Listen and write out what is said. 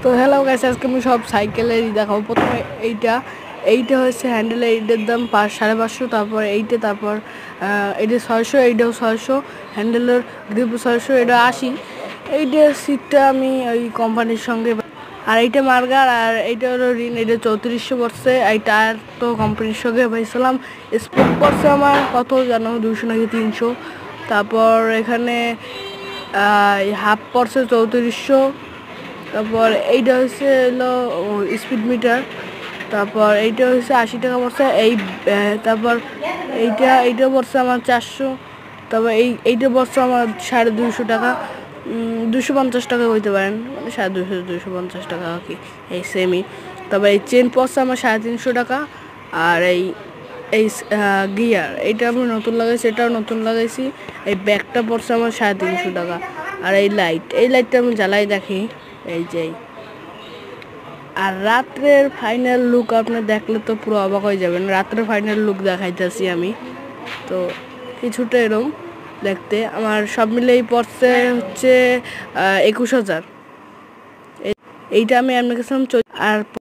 তো hello guys, আজকে আমি সব সাইকেলেরই দেখাবো। প্রথমে এইটা হচ্ছে হ্যান্ডেলের, এইটার দাম 550, তারপর তারপর এইটা 600, এইটাও 600, হ্যান্ডেলের গ্রিপ 600, এটা 80। এইটার সিটটা আমি ওই কোম্পানির সঙ্গে, আর এইটা মার্গার, আর এইটা হলো রিন, এটা 3400 পড়ছে। এই টায়ার তো কোম্পানির সঙ্গে পাইছিলাম। স্পোর্ট পড়ছে আমার কত জানো, 200 নাকি 300। তারপর এখানে হাফ পড়ছে 3400। তারপর এইটা হচ্ছে হলো স্পিড মিটার। তারপর এইটা হচ্ছে 80 টাকা পড়ছে। তারপর এইটা পড়ছে আমার 400। তারপর এইটা পড়ছে আমার 250 টাকা, 250 টাকা হইতে পারেন, মানে 250 250 টাকা কি এই সেমই। তারপর এই চেন পড়ছে আমার 350 টাকা। আর এই গিয়ার এইটা আমি নতুন লাগাইছি, এটাও নতুন লাগাইছি। এই ব্যাগটা পড়ছে আমার 350 টাকা। আর এই লাইটটা আমি জ্বালাই দেখি, এই যে। আর রাত্রের ফাইনাল লুক আপনি দেখলে তো পুরো অবাক হয়ে যাবেন। রাত্রের ফাইনাল লুক দেখাইতেছি আমি, তো কিছুটা এরকম দেখতে। আমার সব মিলেই পড়ছে হচ্ছে 21,000। এইটা আমি আর